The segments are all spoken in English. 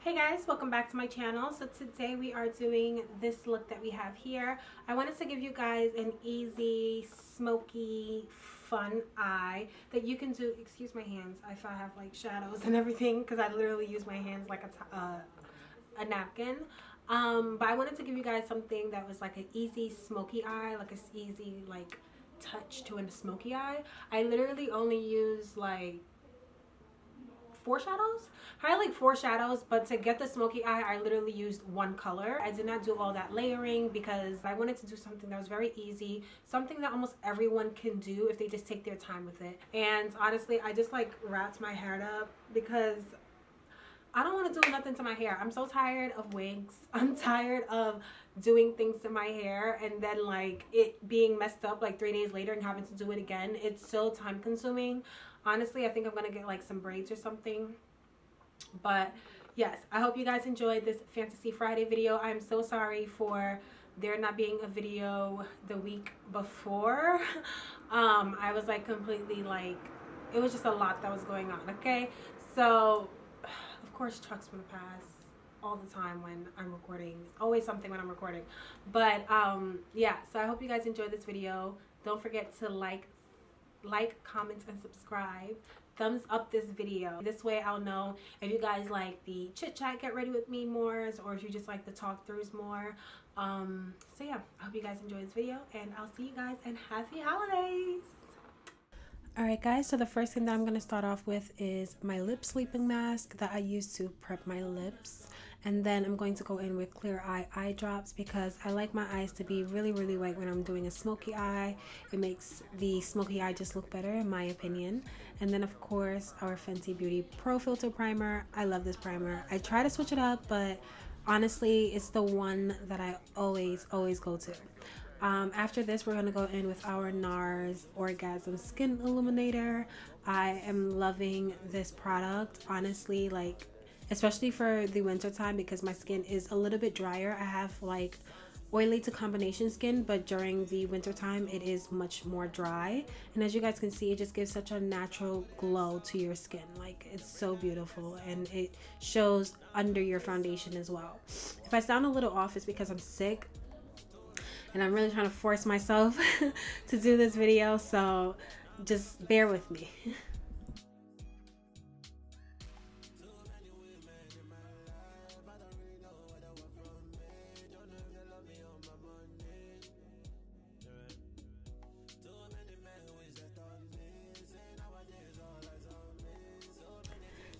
Hey guys, welcome back to my channel. So today we are doing this look that we have here. I wanted to give you guys an easy, smoky, fun eye that you can do. Excuse my hands, I have like shadows and everything because I literally use my hands like a napkin. But I wanted to give you guys something that was like an easy smoky eye, like an easy like touch to a smoky eye. I literally only use like 4 shadows. I had like 4 shadows, but to get the smoky eye I literally used one color. I did not do all that layering because I wanted to do something that was very easy, something that almost everyone can do if they just take their time with it. And honestly, I just like wrapped my hair up because I don't want to do nothing to my hair. I'm so tired of wigs. I'm tired of doing things to my hair and then like it being messed up like 3 days later and having to do it again. It's so time consuming. Honestly, I think I'm gonna get like some braids or something. But yes, I hope you guys enjoyed this Fantasy Friday video. I'm so sorry for there not being a video the week before. I was like completely like, it was just a lot that was going on. Okay, so of course trucks from the past all the time when I'm recording. There's always something when I'm recording. But yeah, so I hope you guys enjoyed this video. Don't forget to like, comment, and subscribe. Thumbs up this video. This way I'll know if you guys like the chit chat, get ready with me more, or if you just like the talk throughs more. So yeah, I hope you guys enjoy this video and I'll see you guys and happy holidays. Alright guys, so the first thing that I'm going to start off with is my lip sleeping mask that I use to prep my lips. And then I'm going to go in with clear eye drops because I like my eyes to be really white when I'm doing a smoky eye. It makes the smoky eye just look better in my opinion. And then of course our Fenty Beauty Profilter primer. I love this primer. I try to switch it up, but honestly it's the one that I always go to. After this, we're going to go in with our Nars Orgasm Skin Illuminator. I am loving this product, honestly, like, especially for the winter time because my skin is a little bit drier. I have like oily to combination skin, but during the winter time it is much more dry. And as you guys can see, it just gives such a natural glow to your skin. Like, it's so beautiful and it shows under your foundation as well. If I sound a little off, it's because I'm sick. And I'm really trying to force myself to do this video, so just bear with me.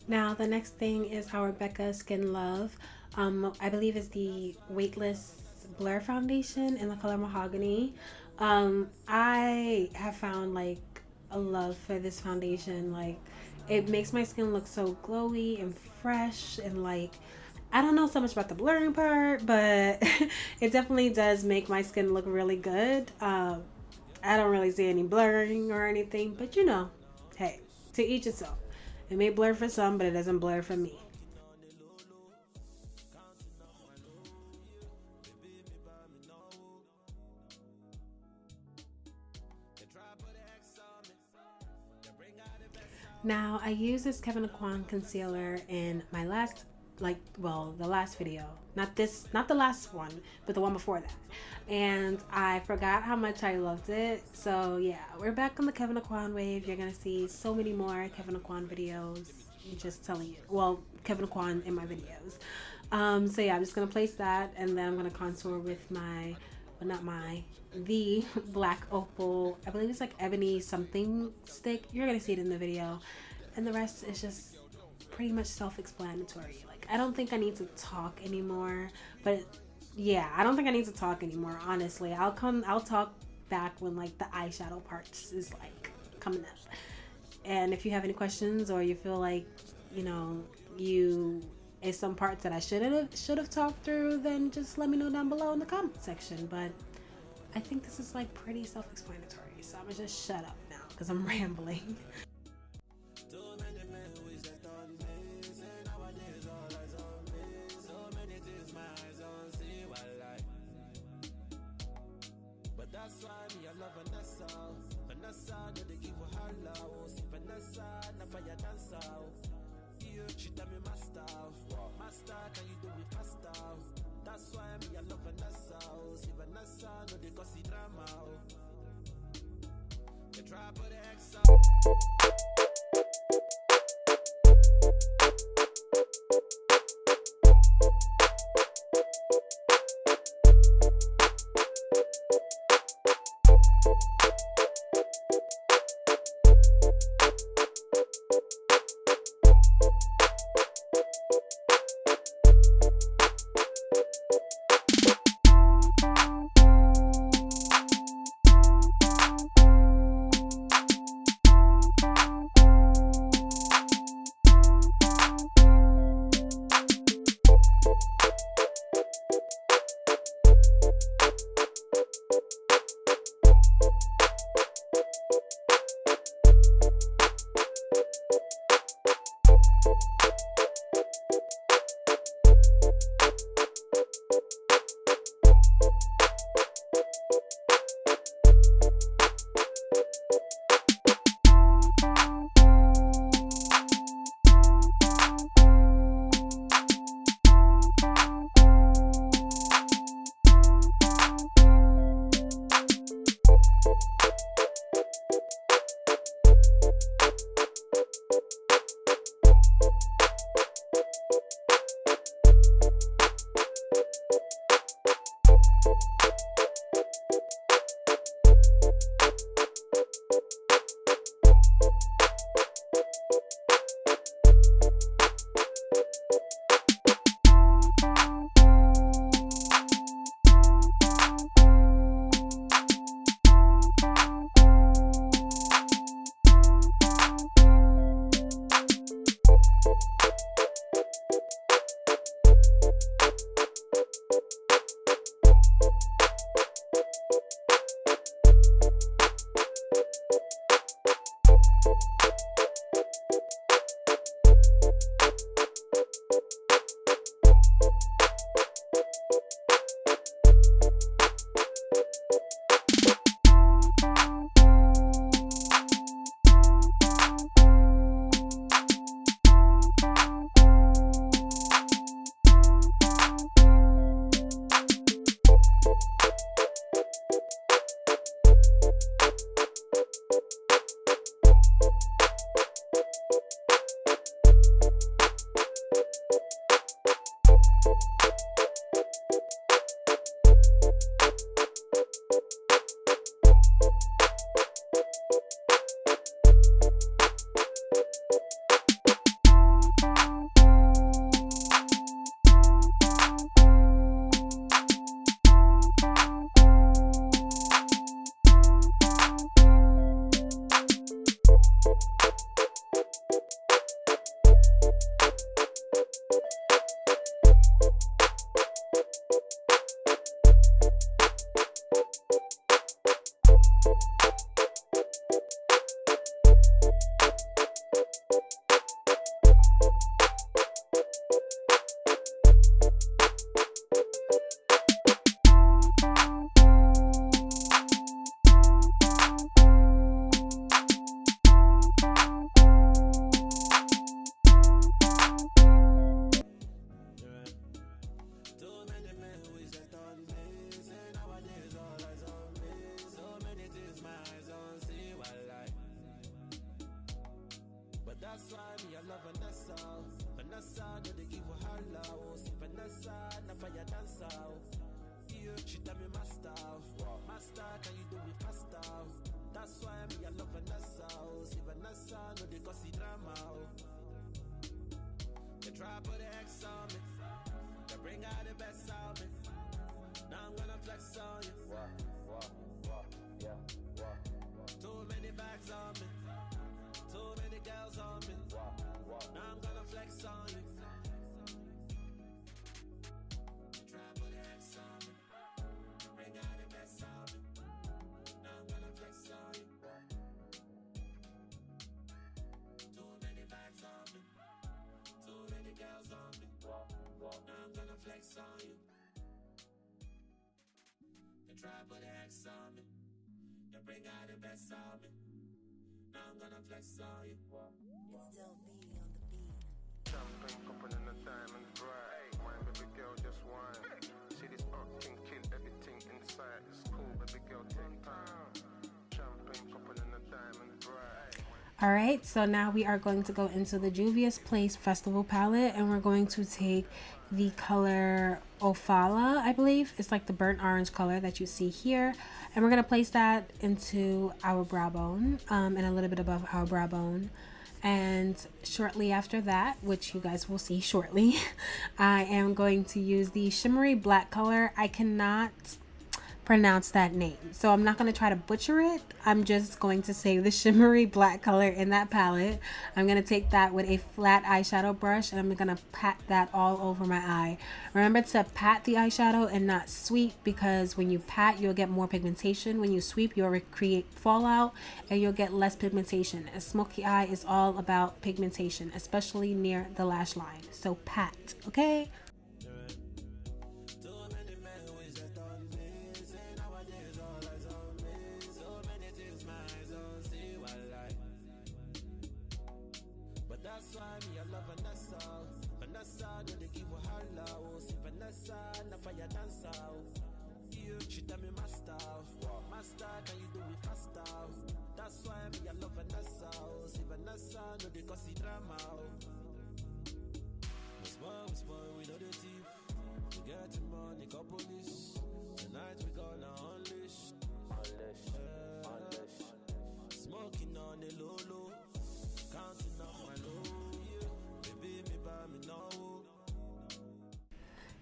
Now the next thing is our Becca Skin Love. I believe is the Weightless Blur foundation in the color Mahogany. I have found like a love for this foundation. Like, it makes my skin look so glowy and fresh, and like, I don't know so much about the blurring part, but it definitely does make my skin look really good. I don't really see any blurring or anything, but you know, hey, to each itself. It may blur for some, but it doesn't blur for me. Now I use this Kevyn Aucoin concealer in my last, the last video, not the last one, but the one before that, and I forgot how much I loved it. So yeah, we're back on the Kevyn Aucoin wave. You're gonna see so many more Kevyn Aucoin videos. I'm just telling you. Well, Kevyn Aucoin in my videos. So yeah, I'm just gonna place that, and then I'm gonna contour with my, well, not my, the black opal, I believe it's like ebony something stick. You're gonna see it in the video, and the rest is just pretty much self-explanatory. Like, I don't think I need to talk anymore, but yeah, I don't think I need to talk anymore, honestly. I'll talk back when like the eyeshadow parts is like coming up. And if you have any questions, or you feel like, you know, is some parts that I should have talked through, then just let me know down below in the comment section. But I think this is like pretty self-explanatory, so I'm gonna just shut up now because I'm rambling. She tell me my style That's why me I love Vanessa. Vanessa, do they give her holla? Oh, see Vanessa, na fire dancer. Yeah, she tell me master. Master, can you do it faster? That's why me I love Vanessa. Oh, see Vanessa, no they cause the drama. They try put the X on me. They bring out the best out me. Now I'm gonna flex on you. Too many bags on me. Too many girls on me. Now I'm gonna flex on you. Try put the X on me. Bring out the best on me. Now I'm gonna flex on you. Too many bags on me. Too many girls on me. Now I'm gonna flex on you. You try put the X on me. You bring out the best on me. Now I'm gonna flex on you. It's still B on the beat. Champagne popping and the diamonds bright. Wine, baby girl, just wine. See this Aucoin kill everything inside. It's cool, baby girl, take time. Champagne popping and the diamonds All right, so now we are going to go into the Juvias Place Festival palette, and we're going to take the color Ofala, I believe. It's like the burnt orange color that you see here. And we're going to place that into our brow bone and a little bit above our brow bone. And shortly after that, which you guys will see shortly, I am going to use the shimmery black color. I cannot pronounce that name, so I'm not going to try to butcher it. I'm just going to say the shimmery black color in that palette. I'm going to take that with a flat eyeshadow brush, and I'm going to pat that all over my eye. Remember to pat the eyeshadow and not sweep, because when you pat, you'll get more pigmentation. When you sweep, you'll create fallout and you'll get less pigmentation. A smoky eye is all about pigmentation, especially near the lash line. So pat, okay?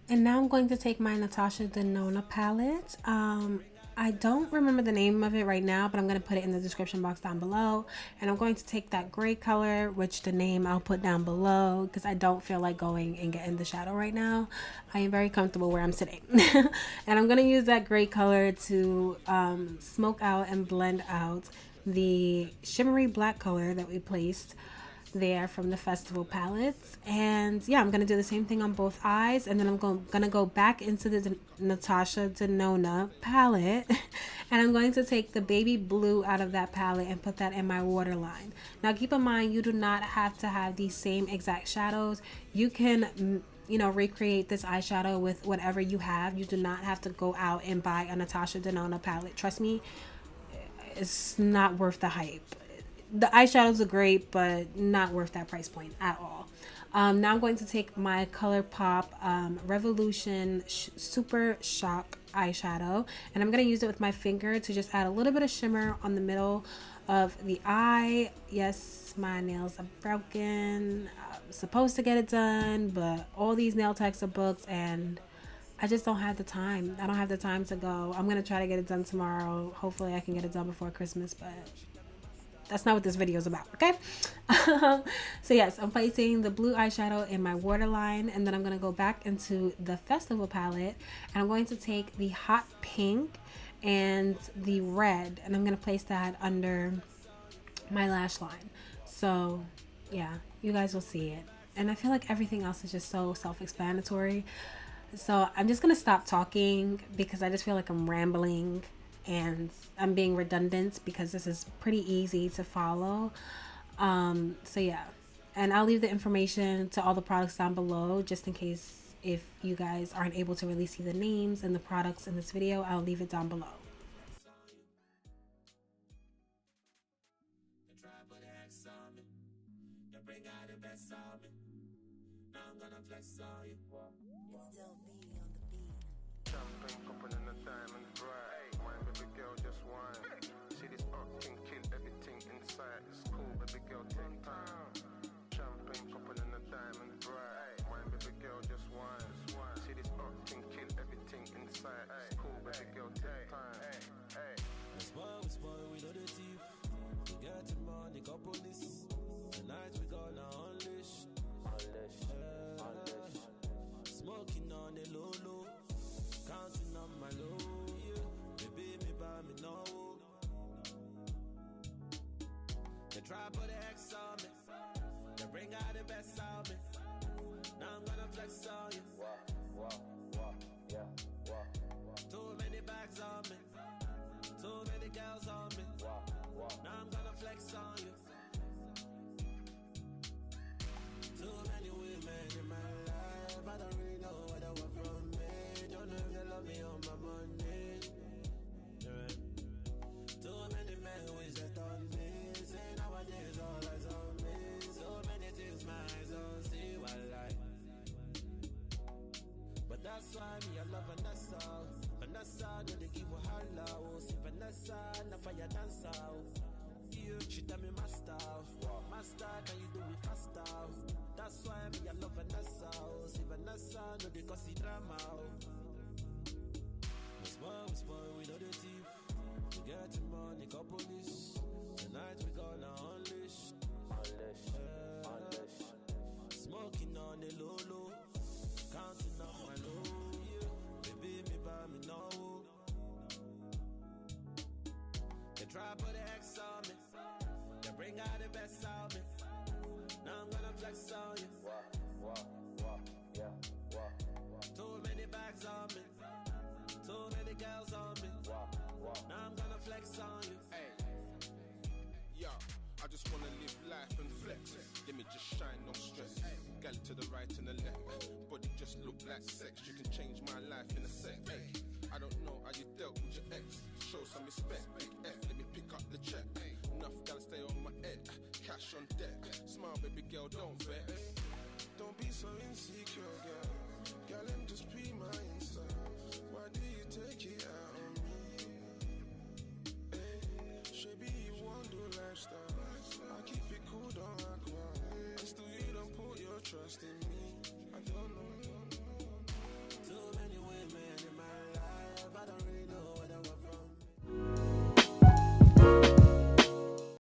And now I'm going to take my Natasha Denona palette. I don't remember the name of it right now, but I'm going to put it in the description box down below. And I'm going to take that gray color, which the name I'll put down below, because I don't feel like going and getting the shadow right now. I am very comfortable where I'm sitting. And I'm going to use that gray color to smoke out and blend out the shimmery black color that we placed there from the festival palettes. And yeah, I'm gonna do the same thing on both eyes, and then I'm gonna go back into the Natasha Denona palette and I'm going to take the baby blue out of that palette and put that in my waterline. Now keep in mind, you do not have to have these same exact shadows. You can, you know, recreate this eyeshadow with whatever you have. You do not have to go out and buy a Natasha Denona palette. Trust me, it's not worth the hype. The eyeshadows are great, but not worth that price point at all. Now I'm going to take my ColourPop Revolution Super Shock eyeshadow, and I'm going to use it with my finger to just add a little bit of shimmer on the middle of the eye. Yes, my nails are broken. I'm supposed to get it done, but all these nail techs are booked, and I just don't have the time. I don't have the time to go. I'm going to try to get it done tomorrow. Hopefully I can get it done before Christmas, but that's not what this video is about, okay? So yes, I'm placing the blue eyeshadow in my waterline, and then I'm going to go back into the festival palette, and I'm going to take the hot pink and the red, and I'm going to place that under my lash line. So yeah, you guys will see it. And I feel like everything else is just so self-explanatory. So I'm just going to stop talking because I just feel like I'm rambling and I'm being redundant, because this is pretty easy to follow. So yeah, and I'll leave the information to all the products down below, just in case if you guys aren't able to really see the names and the products in this video. I'll leave it down below. Champagne popping and the diamonds bright. Wine, baby girl, just wine. See this can kill everything inside. It's cool, baby girl, take time. Champagne popping and the diamonds bright. Wine, baby girl, just wine. See this can kill everything inside. It's cool, baby girl, take time. We spoil, we know the thief. We get the money, got police. Tonight we gonna unleash. Smoking on the low. Counting on my low, yeah. Baby, me buy me no. They try put the X on me. They bring out the best on me. Now I'm gonna flex on you. Too many bags on me. Too many girls on me. Now I'm gonna flex on you. Too many women in my life. I don't really know what I want from me. Don't know if they love me on my money. Yeah. Too many men wish they thought me. Say nowadays all That's why me I love Vanessa. Vanessa, no they give her holla. Oh, see Vanessa, na fire dancer. Yeah, she tell me master. Master, can you do it faster? That's why me I love Vanessa. Oh, see Vanessa, no they cause the drama. We spoil, we know the thief. We get the money, call police. Tonight we gonna unleash. Smoking on the low low, counting on my low. Yeah. Baby, me buy me no. They try put the X on me. They bring out the best out me. Now I'm gonna flex on you. Too many bags on me. Too many girls on me. Now I'm gonna flex on you. Hey, yo, I just wanna live life and flex. Let me just shine, no stress. Gal to the right and the left. Body just look like sex. You can change my life in a sec. Hey, I don't know how you dealt with your ex. Show some respect. Big F, let me pick up the check. Enough gal stay on my head. Cash on deck. Smile, baby girl, don't vex. Don't be so insecure, girl. Girl, and just be my Insta. Why do you take it out on me? Hey, should be you want to lifestyle.